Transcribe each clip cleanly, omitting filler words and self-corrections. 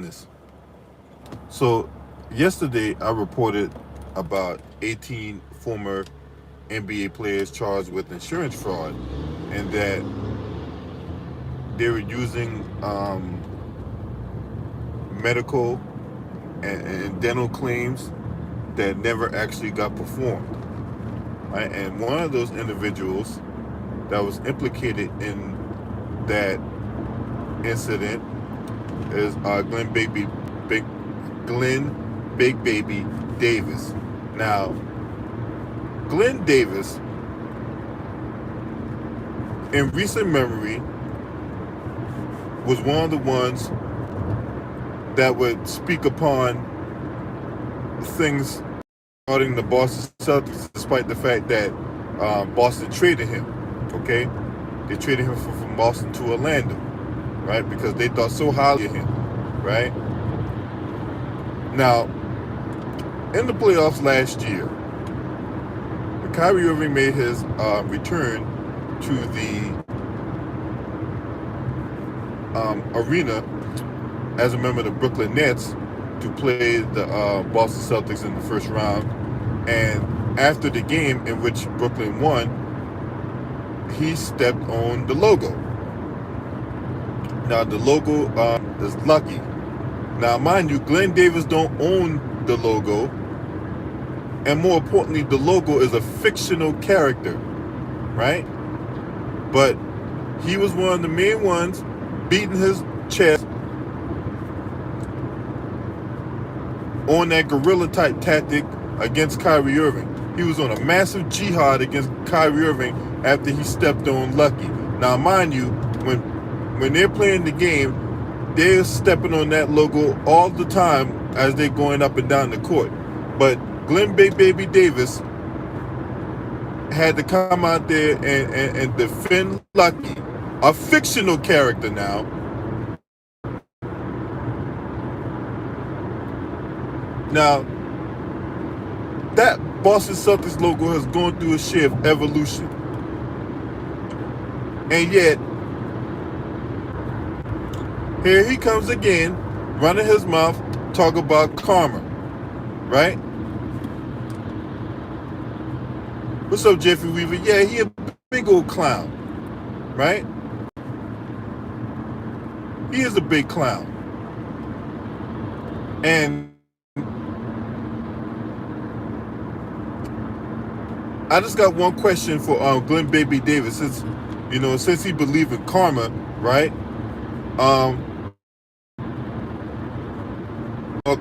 business. So yesterday I reported about 18 former NBA players charged with insurance fraud, and that they were using medical and dental claims that never actually got performed. Right? And one of those individuals that was implicated in that incident is Glen Big Baby Davis. Now, Glen Davis, in recent memory, was one of the ones that would speak upon things regarding the Boston Celtics, despite the fact that Boston traded him. Okay, they traded him from Boston to Orlando, right? Because they thought so highly of him, right? Now, in the playoffs last year, Kyrie Irving made his return to the arena as a member of the Brooklyn Nets to play the Boston Celtics in the first round. And after the game in which Brooklyn won, he stepped on the logo. Now, the logo is Lucky. Now, mind you, Glen Davis don't own the logo. And more importantly, the logo is a fictional character, right? But he was one of the main ones beating his chest on that guerrilla type tactic against Kyrie Irving. He was on a massive jihad against Kyrie Irving after he stepped on Lucky. Now, mind you, when they're playing the game, they're stepping on that logo all the time as they're going up and down the court. But Glen Big Baby Davis had to come out there and defend Lucky, a fictional character now. Now, that Boston Celtics logo has gone through a share of evolution. And yet, here he comes again, running his mouth, talk about karma, right? What's up, Jeffrey Weaver? Yeah, he a big old clown, right? He is a big clown. And I just got one question for Glen Baby Davis. Since he believed in karma, right?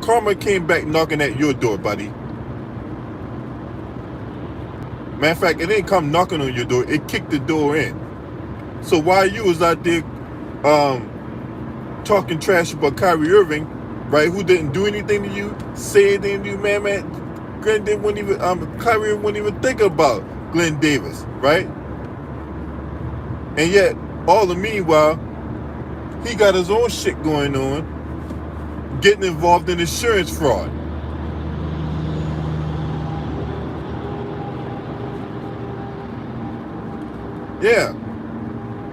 Karma came back knocking at your door, buddy. Matter of fact, it didn't come knocking on your door. It kicked the door in. So while you was out there talking trash about Kyrie Irving, right, who didn't do anything to you, say anything to you, man, Kyrie wouldn't even think about Glen Davis, right? And yet, all the meanwhile, he got his own shit going on, getting involved in insurance fraud. Yeah.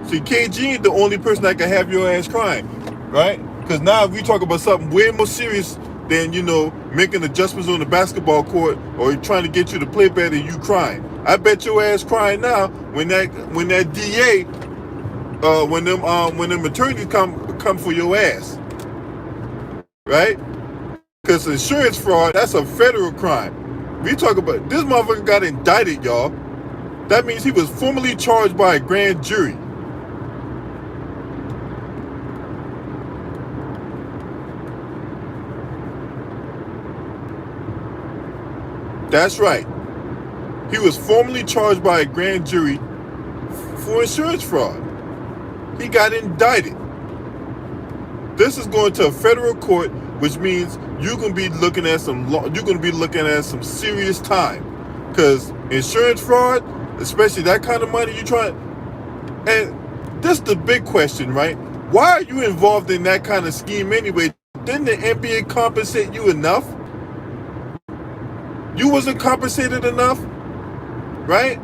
See, KG ain't the only person that can have your ass crying, right? Because now we talk about something way more serious than, making adjustments on the basketball court or trying to get you to play better, you crying. I bet your ass crying now when that DA, when them attorneys come for your ass, right? Because insurance fraud, that's a federal crime. We talk about, this motherfucker got indicted, y'all. That means he was formally charged by a grand jury. That's right. He was formally charged by a grand jury for insurance fraud. He got indicted. This is going to a federal court, which means you're going to be looking at some serious time, because insurance fraud, especially that kind of money you try. And this is the big question, right? Why are you involved in that kind of scheme anyway? Didn't the NBA compensate you enough? You wasn't compensated enough, right?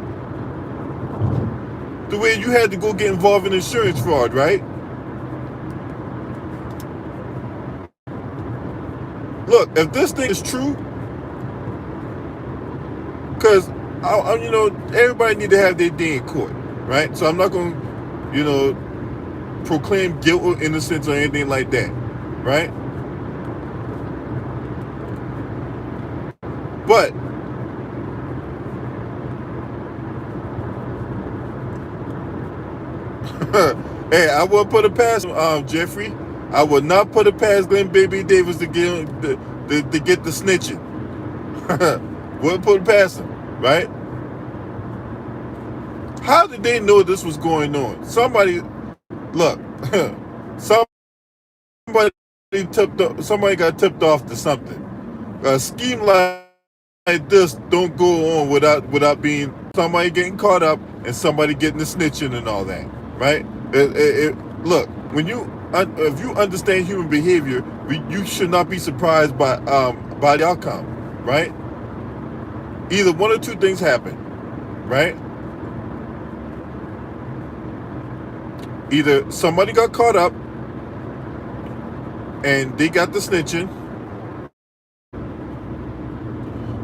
The way you had to go get involved in insurance fraud, right? Look, if this thing is true, because everybody need to have their day in court, right? So I'm not going to, proclaim guilt or innocence or anything like that, right? But hey, I would put it past Jeffrey. I would not put it past Glen Baby Davis to get the snitching. Wouldn't put it past him, right? How did they know this was going on? Somebody, look, somebody got tipped off to something. A scheme like this don't go on without being somebody getting caught up and somebody getting the snitching and all that, right? Look, if you understand human behavior, you should not be surprised by the outcome, right? Either one or two things happen, right? Either somebody got caught up and they got the snitching.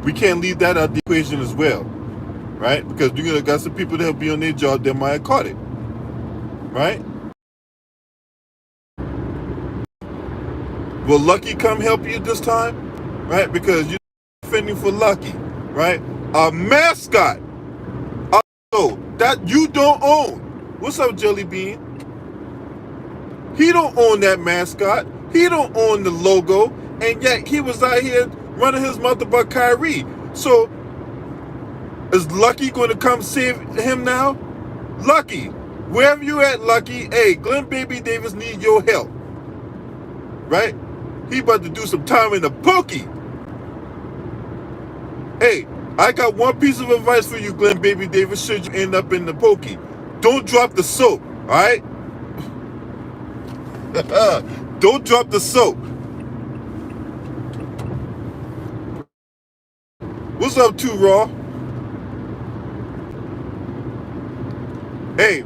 We can't leave that out of the equation as well, right? Because you're got some people that'll be on their job that might have caught it, right? Will Lucky come help you this time, right? Because you're defending for Lucky, right? A mascot, that you don't own. What's up, Jelly Bean? He don't own that mascot. He don't own the logo, and yet he was out here running his mouth about Kyrie. So is Lucky going to come save him now? Lucky, wherever you at, Lucky, hey, Glen Baby Davis need your help, right? He about to do some time in the pokey. Hey, I got one piece of advice for you, Glen Baby Davis, should you end up in the pokey. Don't drop the soap, all right? Don't drop the soap. What's up, Too Raw? Hey,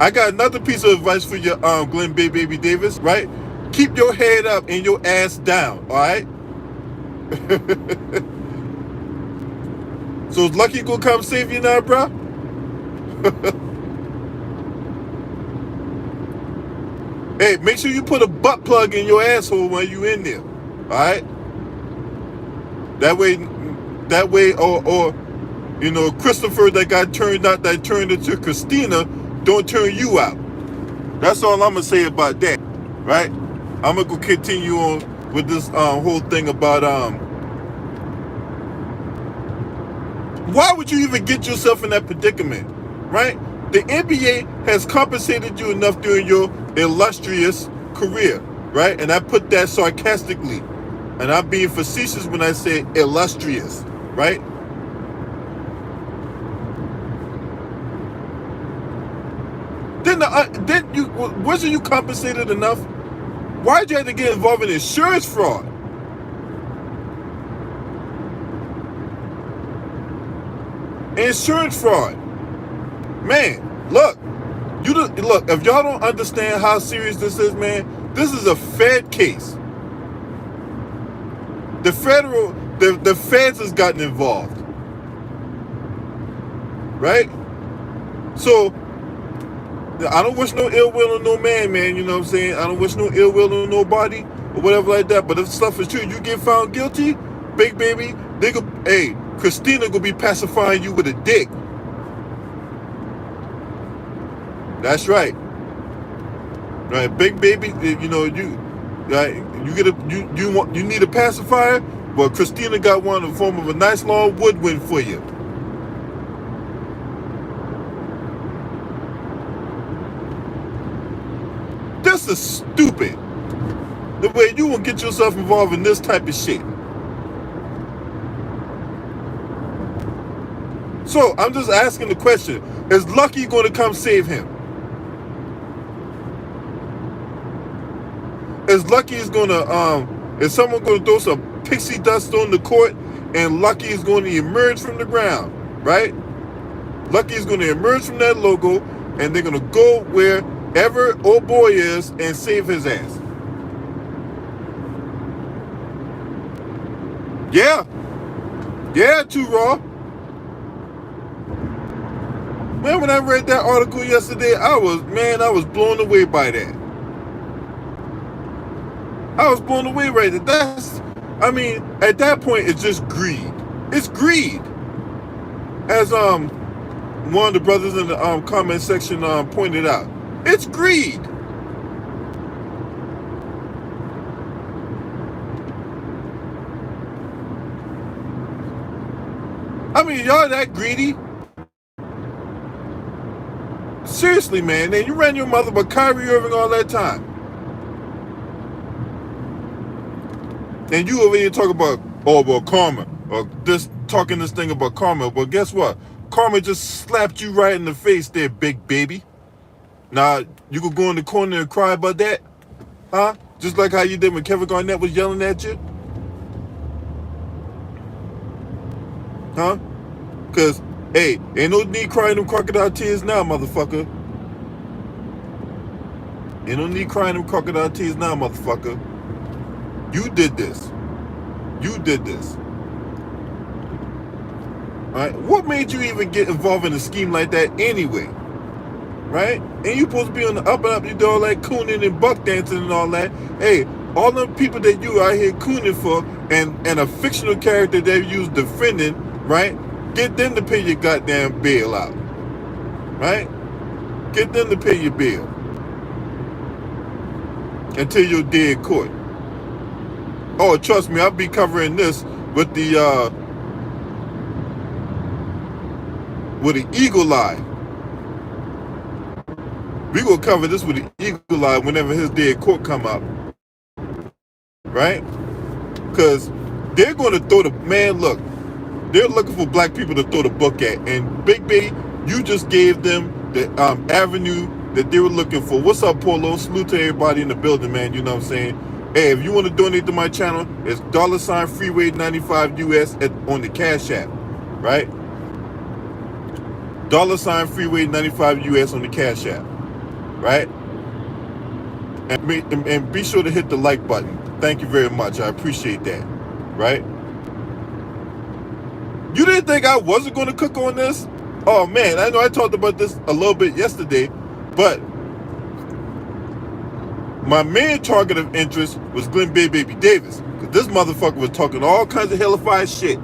I got another piece of advice for you, Glen Baby Davis, right? Keep your head up and your ass down, all right? So is Lucky gonna come save you now, bro? Hey, make sure you put a butt plug in your asshole while you in there, all right? That way, or Christopher that turned into Christina, don't turn you out. That's all I'm gonna say about that, right? I'm gonna go continue on with this whole thing about why would you even get yourself in that predicament, right? The NBA has compensated you enough during your illustrious career, right? And I put that sarcastically, and I'm being facetious when I say illustrious, right? Wasn't you compensated enough? Why'd you have to get involved in insurance fraud? Insurance fraud. Man, look. Look, if y'all don't understand how serious this is, man, this is a Fed case. The feds has gotten involved. Right? So, I don't wish no ill will on no man, you know what I'm saying? I don't wish no ill will on nobody or whatever like that. But if stuff is true, you get found guilty, big baby, Christina gonna be pacifying you with a dick. That's right. Right, big baby, you need a pacifier? Well, Christina got one in the form of a nice long woodwind for you. This is stupid. The way you will get yourself involved in this type of shit. So, I'm just asking the question, is Lucky going to come save him? Is someone going to throw some pixie dust on the court and Lucky is going to emerge from the ground, right? Lucky is going to emerge from that logo and they're going to go wherever old boy is and save his ass. Yeah. Yeah, too raw. Man, when I read that article yesterday, I was blown away by that. I was blown away right there. At that point, it's just greed. It's greed. As one of the brothers in the comment section pointed out, it's greed. I mean, y'all that greedy? Seriously, man. And you ran your mother by Kyrie Irving all that time. And you over here talk about, oh, well, karma. Or talking this thing about karma. But guess what? Karma just slapped you right in the face there, big baby. Now, you could go in the corner and cry about that? Huh? Just like how you did when Kevin Garnett was yelling at you? Huh? Because, hey, ain't no need crying them crocodile tears now, motherfucker. Ain't no need crying them crocodile tears now, motherfucker. You did this. You did this. Right? What made you even get involved in a scheme like that anyway? Right? And you supposed to be on the up and up. You do all that cooning and buck dancing and all that. Hey, all the people that you out here cooning for and a fictional character that you defending, right? Get them to pay your goddamn bail out. Right? Get them to pay your bill. Until you're dead court. Oh, trust me, I'll be covering this with the eagle eye. We gonna cover this with the eagle eye whenever his day in court come up, right? Because they're gonna throw the man. Look, they're looking for black people to throw the book at, and Big Baby, you just gave them the avenue that they were looking for. What's up, Polo? Salute to everybody in the building, man. You know what I'm saying? Hey, if you want to donate to my channel, it's $Freeway95 US on the Cash App, right? $Freeway95 US on the Cash App, right? And be sure to hit the like button. Thank you very much. I appreciate that, right? You didn't think I wasn't going to cook on this? Oh, man, I know I talked about this a little bit yesterday, but my main target of interest was Glen Baby Davis. Because this motherfucker was talking all kinds of hellified shit.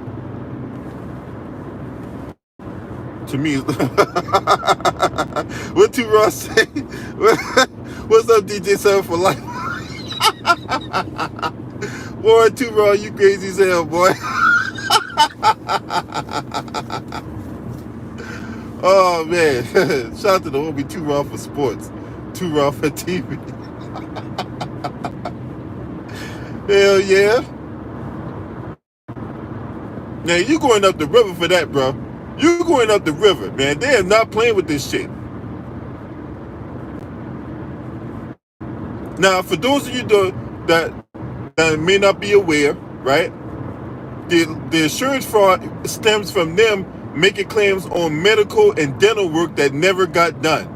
To me, what T. Ross say? What's up, DJ 7 for life? Boy, T. Ross, you crazy as hell, boy. Oh, man. Shout out to the homie Too Raw for sports. Too Raw for TV. Hell yeah. Now, you going up the river for that, bro. You going up the river, man. They are not playing with this shit. Now, for those of you that may not be aware, right? The insurance fraud stems from them making claims on medical and dental work that never got done.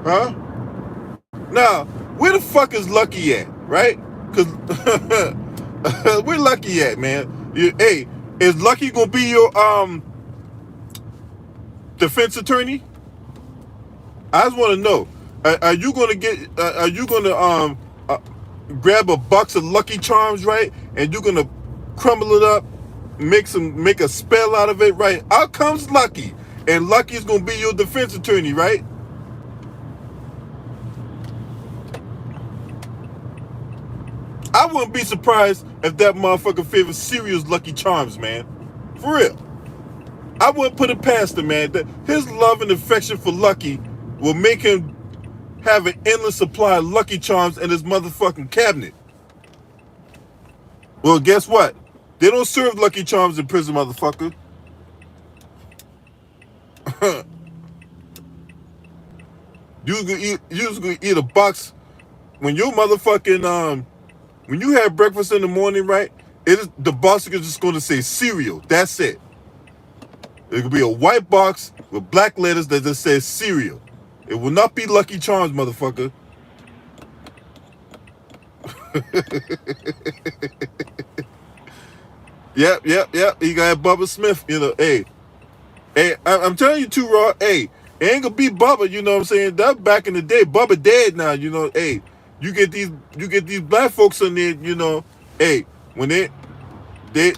Huh? Now, where the fuck is Lucky at, right? Because where Lucky at, man? Hey, is Lucky gonna be your defense attorney? I just want to know. Are you gonna grab a box of Lucky Charms, right? And you're gonna crumble it up, make a spell out of it, right? Out comes Lucky, and Lucky's gonna be your defense attorney, right? I wouldn't be surprised if that motherfucker favorite cereal is Lucky Charms, man. For real. I wouldn't put it past him, man. That his love and affection for Lucky will make him have an endless supply of Lucky Charms in his motherfucking cabinet. Well, guess what? They don't serve Lucky Charms in prison, motherfucker. You was gonna eat a box when you motherfucking when you have breakfast in the morning, right? The box is just gonna say cereal. That's it. It could be a white box with black letters that just says cereal. It will not be Lucky Charms, motherfucker. Yep. He got Bubba Smith, hey, I'm telling you too, Raw, hey, it ain't gonna be Bubba, you know what I'm saying? That back in the day, Bubba dead now, hey, you get these black folks in there, hey, when they they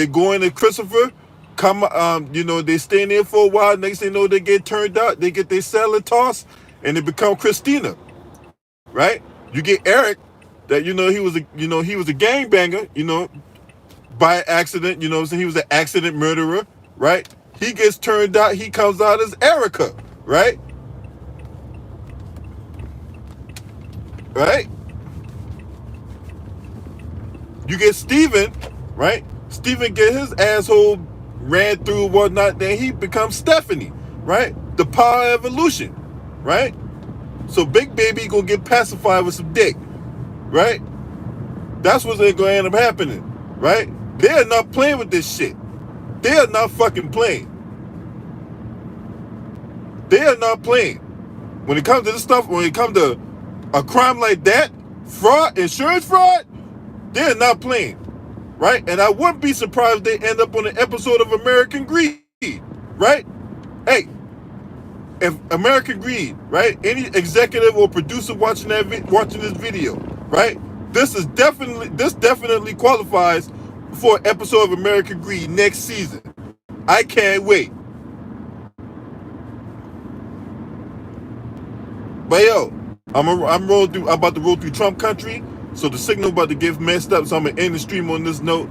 go into Christopher, they stay in there for a while, next thing you know, they get turned out, they get their salad tossed, and they become Christina, right? You get Eric, that he was a gangbanger, by accident, what I'm saying? He was an accident murderer, right? He gets turned out, he comes out as Erica, right? Right? You get Steven, right? Steven get his asshole ran through and whatnot, then he becomes Stephanie, right? The power evolution, right? So Big Baby gonna get pacified with some dick, right? That's what's gonna end up happening, right? They're not playing with this shit. They are not fucking playing. They are not playing. When it comes to this stuff, when it comes to a crime like that, fraud, insurance fraud, they're not playing, right? And I wouldn't be surprised if they end up on an episode of American Greed, right? Hey, if American Greed, right? Any executive or producer watching this video, right? This definitely qualifies for an episode of American Greed next season. I can't wait. But yo, I'm about to roll through Trump country, so the signal about to get messed up, so I'm gonna end the stream on this note.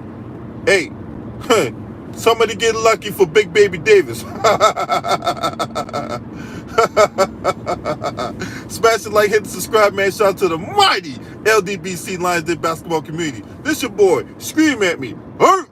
Hey, somebody get lucky for Big Baby Davis. Smash the like, hit the subscribe, man. Shout out to the mighty LDBC Lions Den basketball community. This your boy. Scream at me. Hurt.